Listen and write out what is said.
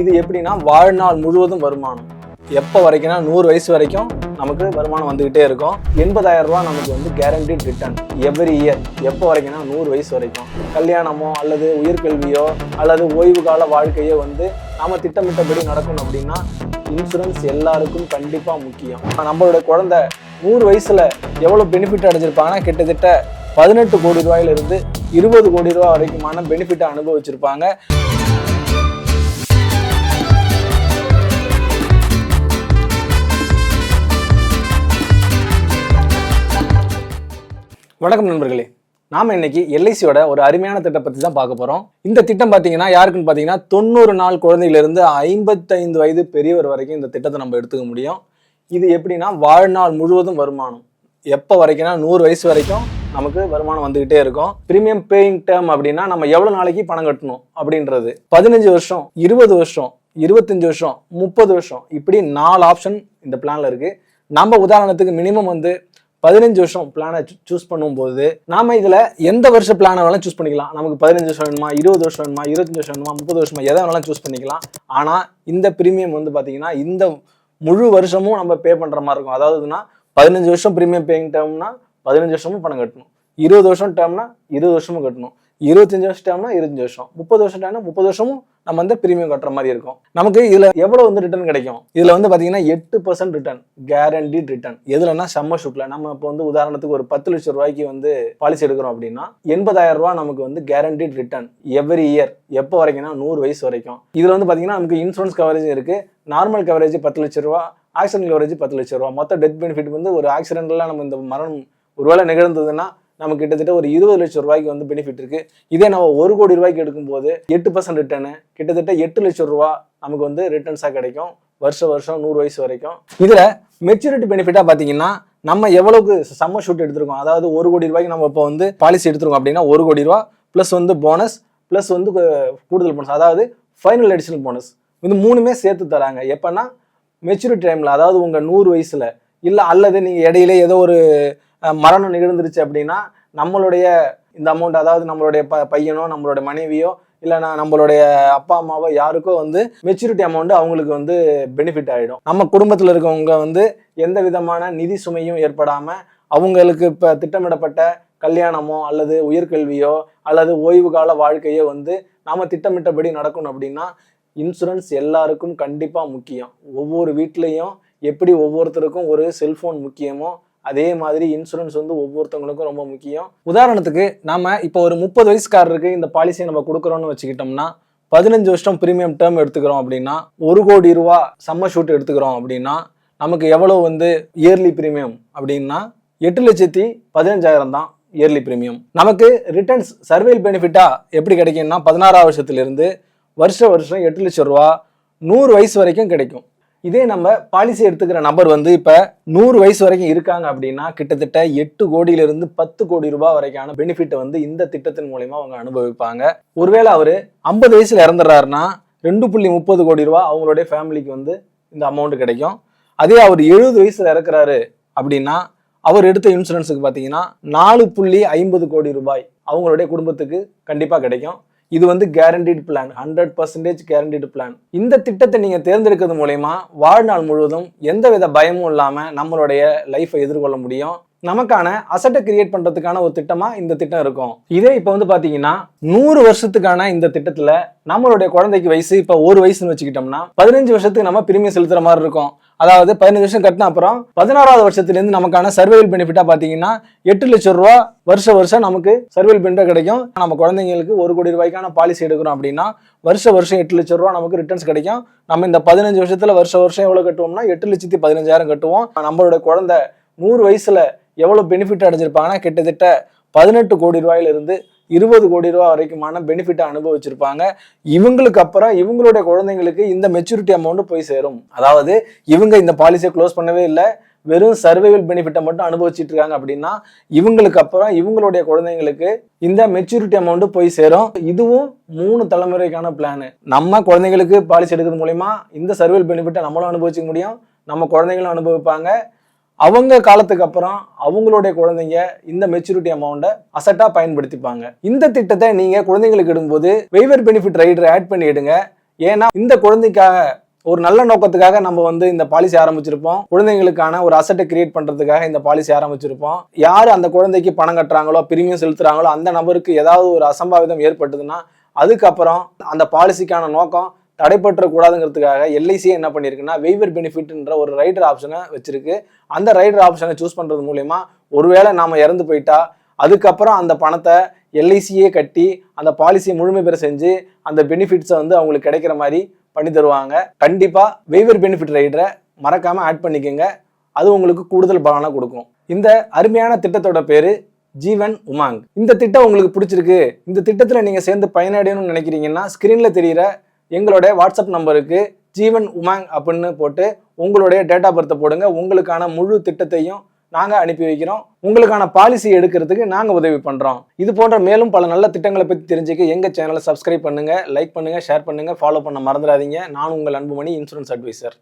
இது எப்படின்னா வாழ்நாள் முழுவதும் வருமானம். எப்போ வரைக்கும்னா 100 வயசு வரைக்கும் நமக்கு வருமானம் வந்துகிட்டே இருக்கும். 80,000 ரூபா நமக்கு வந்து கேரண்டீட் ரிட்டர்ன் எவ்ரி இயர். எப்போ வரைக்கும்னா 100 வயசு வரைக்கும். கல்யாணமோ அல்லது உயர்கல்வியோ அல்லது ஓய்வு கால வாழ்க்கையோ வந்து நாம திட்டமிட்டபடி நடக்கணும் அப்படின்னா இன்சூரன்ஸ் எல்லாருக்கும் கண்டிப்பா முக்கியம். நம்மளோட குழந்தை 100 வயசுல எவ்வளவு பெனிஃபிட் அடைஞ்சிருப்பாங்கன்னா கிட்டத்தட்ட 18 கோடி ரூபாயிலிருந்து 20 கோடி ரூபாய் வரைக்குமான பெனிஃபிட்டை அனுபவிச்சிருப்பாங்க. வணக்கம் நண்பர்களே, நாம இன்னைக்கு எல்ஐசியோட ஒரு அருமையான திட்டம் பத்தி தான் பார்க்க போறோம். இந்த திட்டம் பாத்தீங்கன்னா யாருக்குன்னு பாத்தீங்கன்னா 90 நாள் குழந்தையிலிருந்து 55 வயது பெரியவர் வரைக்கும் இந்த திட்டத்தை நம்ம எடுத்துக்க முடியும். இது எப்படின்னா வாழ்நாள் முழுவதும் வருமானம். எப்போ வரைக்கும்னா 100 வயசு வரைக்கும் நமக்கு வருமானம் வந்துகிட்டே இருக்கும். பிரீமியம் பேயிங் டேர்ம் அப்படின்னா நம்ம எவ்வளவு நாளைக்கு பணம் கட்டணும் அப்படின்றது 15 வருஷம், 20 வருஷம், 25 வருஷம், 30 வருஷம், இப்படி 4 ஆப்ஷன் இந்த பிளான்ல இருக்கு. நம்ம உதாரணத்துக்கு மினிமம் வந்து 15 வருஷம் பிளானை சூஸ் பண்ணும்போது நாம இதுல எந்த வருஷ பிளானை வேணாலும் சூஸ் பண்ணிக்கலாம். நமக்கு 15 வருஷம் வேணுமா, 20 வருஷம் வேணுமா, 25 வருஷம் வேணுமா, 30 வருஷமா, எதை வேணாலும் சூஸ் பண்ணிக்கலாம். ஆனா இந்த பிரீமியம் வந்து பாத்தீங்கன்னா இந்த முழு வருஷமும் நம்ம பே பண்ற மாதிரி இருக்கும். அதாவதுன்னா 15 வருஷம் பிரீமியம் பேயிங் டேர்ம்னா 15 வருஷமும் பணம் கட்டணும், 20 வருஷம் டேர்ம்னா 20 வருஷமும் கட்டணும், 25 வருஷம் டேர்ம்னா 25 வருஷம், 30 வருஷம் டேர்ம்னா 30 வருஷமும் நம்ம வந்து பிரீமியம் கட்டுற மாதிரி இருக்கும். நமக்கு இதுல எவ்வளவு வந்து ரிட்டர்ன் கிடைக்கும்? இதுல வந்து பாத்தீங்கன்னா 8% ரிட்டர்ன், கேரண்டீட் ரிட்டர்ன். எதுலன்னா சம்மர் ஷூட்ல நம்ம இப்போ வந்து உதாரணத்துக்கு ஒரு 10 லட்சம் ரூபாய்க்கு வந்து பாலிசி எடுக்கிறோம் அப்படின்னா 80,000 ரூபாய் நமக்கு வந்து கேரண்டீட் ரிட்டர்ன் எவ்ரி இயர். எப்போ வரைக்கும்னா 100 வயசு வரைக்கும். இதுல வந்து பாத்தீங்கன்னா நமக்கு இன்சூரன்ஸ் கவரேஜ் இருக்கு. நார்மல் கவரேஜ் 10 லட்சம் ரூபாய், ஆக்சிடென்ட் கவரேஜ் 10 லட்சம் ரூபாய். மொத்த டெத் பெனிஃபிட் வந்து ஒரு ஆக்சிடென்ட்ல நம்ம இந்த மரணம் ஒருவேளை நிகழ்ந்ததுன்னா நமக்கு கிட்டத்தட்ட ஒரு 20 லட்சம் ரூபாய்க்கு வந்து பெனிஃபிட் இருக்கு. இதே நம்ம 1 கோடி ரூபாய்க்கு எடுக்கும்போது 8% ரிட்டர்னு, கிட்டத்தட்ட 8 லட்சம் ரூபாய் நமக்கு வந்து ரிட்டர்ன்ஸா கிடைக்கும் வருஷம் 100 வயசு வரைக்கும். இதுல மெச்சூரிட்டி பெனிஃபிட்டா பாத்தீங்கன்னா நம்ம எவ்வளவுக்கு சம்மர் ஷூட் எடுத்திருக்கோம், அதாவது 1 கோடி ரூபாய்க்கு நம்ம இப்போ வந்து பாலிசி எடுத்திருக்கோம் அப்படின்னா 1 கோடி ரூபாய் பிளஸ் வந்து போனஸ் பிளஸ் வந்து கூடுதல் போனஸ், அதாவது ஃபைனல் அடிஷனல் போனஸ், இது மூணுமே சேர்த்து தராங்க. எப்பன்னா மெச்சூரிட்டி டைம்ல, அதாவது உங்க 100 வயசுல இல்ல அல்லது நீங்க இடையில ஏதோ ஒரு மரணம் நிகழ்ந்துருச்சு அப்படின்னா நம்மளுடைய இந்த அமௌண்ட், அதாவது நம்மளுடைய பையனோ நம்மளுடைய மனைவியோ இல்லைனா நம்மளுடைய அப்பா அம்மாவோ யாருக்கோ வந்து மெச்சூரிட்டி அமௌண்ட் அவங்களுக்கு வந்து பெனிஃபிட் ஆகிடும். நம்ம குடும்பத்தில் இருக்கவங்க வந்து எந்த விதமான நிதி சுமையும் ஏற்படாம அவங்களுக்கு இப்போ திட்டமிடப்பட்ட கல்யாணமோ அல்லது உயர்கல்வியோ அல்லது ஓய்வு கால வாழ்க்கையோ வந்து நாம திட்டமிட்டபடி நடக்கணும் அப்படின்னா இன்சூரன்ஸ் எல்லாருக்கும் கண்டிப்பா முக்கியம். ஒவ்வொரு வீட்லையும் எப்படி ஒவ்வொருத்தருக்கும் ஒரு செல்போன் முக்கியமோ அதே மாதிரி இன்சூரன்ஸ் வந்து ஒவ்வொருத்தவங்களுக்கும் ரொம்ப முக்கியம். உதாரணத்துக்கு நாம இப்போ ஒரு 30 வயசுக்காரருக்கு இந்த பாலிசியை நம்ம கொடுக்குறோம்னு வச்சுக்கிட்டோம்னா 15 வருஷம் பிரீமியம் டேர்ம் எடுத்துக்கிறோம் அப்படின்னா 1 கோடி ரூபாய் சம்மர் ஷூட் எடுத்துக்கிறோம் அப்படின்னா நமக்கு எவ்வளவு வந்து இயர்லி பிரீமியம் அப்படின்னா 8,15,000 தான் இயர்லி பிரீமியம். நமக்கு ரிட்டர்ன்ஸ் சர்வேல் பெனிஃபிட்டா எப்படி கிடைக்கும்னா 16ஆம் வருஷத்திலிருந்து வருஷம் 8 லட்சம் ரூபாய் 100 வயசு வரைக்கும் கிடைக்கும். இதே நம்ம பாலிசி எடுத்துக்கிற நபர் வந்து இப்ப 100 வயசு வரைக்கும் இருக்காங்க அப்படின்னா கிட்டத்தட்ட 8 கோடியிலிருந்து 10 கோடி ரூபாய் வரைக்கான பெனிஃபிட் வந்து இந்த திட்டத்தின் மூலமா அவங்க அனுபவிப்பாங்க. ஒருவேளை அவரு 50 வயசுல இறந்துடுறாருன்னா 2.30 கோடி ரூபாய் அவங்களுடைய ஃபேமிலிக்கு வந்து இந்த அமௌண்ட் கிடைக்கும். அதே அவர் 70 வயசுல இறக்குறாரு அப்படின்னா அவர் எடுத்த இன்சூரன்ஸுக்கு பாத்தீங்கன்னா 4.50 கோடி ரூபாய் அவங்களுடைய குடும்பத்துக்கு கண்டிப்பா கிடைக்கும். இது வந்து கேரண்டீட் பிளான், 100% கேரண்டீட் பிளான். இந்த திட்டத்தை நீங்க தேர்ந்தெடுக்கிறது மூலயமா வாழ்நாள் முழுவதும் எந்தவித பயமும் இல்லாம நம்மளுடைய லைஃபை எதிர்கொள்ள முடியும். நமக்கான அசட்டை கிரியேட் பண்றதுக்கான ஒரு திட்டமா இந்த திட்டம் இருக்கும். இதே இப்ப வந்து பாத்தீங்கன்னா 100 வருஷத்துக்கான இந்த திட்டத்துல நம்மளுடைய குழந்தைக்கு வயசு இப்ப 1 வயசுன்னு வச்சுக்கிட்டோம்னா 15 வருஷத்துக்கு நம்ம பிரீமியம் செலுத்துற மாதிரி இருக்கும். அதாவது 15 வருஷம் கட்டின அப்புறம் 16ஆவது வருஷத்துல இருந்து நமக்கான சர்வைவல் பெனிஃபிட்டா பாத்தீங்கன்னா 8 லட்சம் ரூபாய் வருஷம் நமக்கு சர்வைவல் பெனிஃபிட் கிடைக்கும். நம்ம குழந்தைங்களுக்கு 1 கோடி ரூபாய்க்கான பாலிசி எடுக்கிறோம் அப்படின்னா வருஷம் 8 லட்சம் ரூபாய் நமக்கு ரிட்டர்ன்ஸ் கிடைக்கும். நம்ம இந்த 15 வருஷத்துல வருஷம் எவ்வளவு கட்டுவோம்னா 8,15,000 கட்டுவோம். நம்மளோட குழந்தை 100 வயசுல எவ்வளவு பெனிஃபிட் அடைஞ்சிருப்பாங்கன்னா கிட்டத்தட்ட 18 கோடி ரூபாயிலிருந்து 20 கோடி ரூபாய் வரைக்குமான பெனிஃபிட்டை அனுபவிச்சிருப்பாங்க. இவங்களுக்கு அப்புறம் இவங்களுடைய குழந்தைங்களுக்கு இந்த மெச்சூரிட்டி அமௌண்ட் போய் சேரும். அதாவது இவங்க இந்த பாலிசியை க்ளோஸ் பண்ணவே இல்லை, வெறும் சர்வைவல் பெனிஃபிட்டை மட்டும் அனுபவிச்சுட்டு இருக்காங்க அப்படின்னா இவங்களுக்கு அப்புறம் இவங்களுடைய குழந்தைங்களுக்கு இந்த மெச்சூரிட்டி அமௌண்ட் போய் சேரும். இதுவும் 3 தலைமுறைக்கான பிளான். நம்ம குழந்தைங்களுக்கு பாலிசி எடுக்கிறது மூலமா இந்த சர்வைவல் பெனிஃபிட்டை நம்மளும் அனுபவிச்சுக்க முடியும், நம்ம குழந்தைங்களும் அனுபவிப்பாங்க. அவங்க காலத்துக்கு அப்புறம் அவங்களுடைய குழந்தைங்க இந்த மெச்சூரிட்டி அமௌண்ட்டை அசட்டா பயன்படுத்திப்பாங்க. இந்த திட்டத்தை நீங்க குழந்தைங்களுக்கு இடும்போது வெய்வர் பெனிஃபிட் ரைடர் ஆட் பண்ணி எடுங்க. ஏன்னா இந்த குழந்தைக்காக ஒரு நல்ல நோக்கத்துக்காக நம்ம வந்து இந்த பாலிசி ஆரம்பிச்சிருப்போம். குழந்தைங்களுக்கான ஒரு அசட்டை கிரியேட் பண்றதுக்காக இந்த பாலிசி ஆரம்பிச்சிருப்போம். யாரு அந்த குழந்தைக்கு பணம் கட்டுறாங்களோ, பிரீமியம் செலுத்துறாங்களோ அந்த நபருக்கு ஏதாவது ஒரு அசம்பாவிதம் ஏற்பட்டதுன்னா அதுக்கப்புறம் அந்த பாலிசிக்கான நோக்கம் தடைப்பற்ற கூடாதுங்கிறதுக்காக எல்ஐசியே என்ன பண்ணிருக்குன்னா வெய்வர் பெனிஃபிட்ன்ற ஒரு ரைடர் ஆப்ஷனை வச்சிருக்கு. அந்த ரைடர் ஆப்ஷனை சூஸ் பண்றது மூலயமா ஒருவேளை நாம இறந்து போயிட்டா அதுக்கப்புறம் அந்த பணத்தை எல்ஐசியே கட்டி அந்த பாலிசியை முழுமை பெற செஞ்சு அந்த பெனிஃபிட்ஸை வந்து அவங்களுக்கு கிடைக்கிற மாதிரி பண்ணி தருவாங்க. கண்டிப்பா வெய்வர் பெனிஃபிட் ரைடரை மறக்காம ஆட் பண்ணிக்கோங்க. அது உங்களுக்கு கூடுதல் பலனா கொடுக்கும். இந்த அருமையான திட்டத்தோட பேரு ஜீவன் உமாங். இந்த திட்டம் உங்களுக்கு பிடிச்சிருக்கு, இந்த திட்டத்துல நீங்க சேர்ந்து பயனடையணும்னு நினைக்கிறீங்கன்னா ஸ்கிரீன்ல தெரியுற எங்களுடைய வாட்ஸ்அப் நம்பருக்கு ஜீவன் உமாங் அப்படின்னு போட்டு உங்களுடைய டேட் ஆஃப் பர்த்தை போடுங்க. உங்களுக்கான முழு திட்டத்தையும் நாங்க அனுப்பி வைக்கிறோம். உங்களுக்கான பாலிசி எடுக்கிறதுக்கு நாங்க உதவி பண்றோம். இது போன்ற மேலும் பல நல்ல திட்டங்களை பத்தி தெரிஞ்சுக்க எங்க சேனலை சப்ஸ்கிரைப் பண்ணுங்க, லைக் பண்ணுங்க, ஷேர் பண்ணுங்க, ஃபாலோ பண்ண மறந்துடாதீங்க. நான் உங்கள் அன்புமணி, இன்சூரன்ஸ் அட்வைசர்.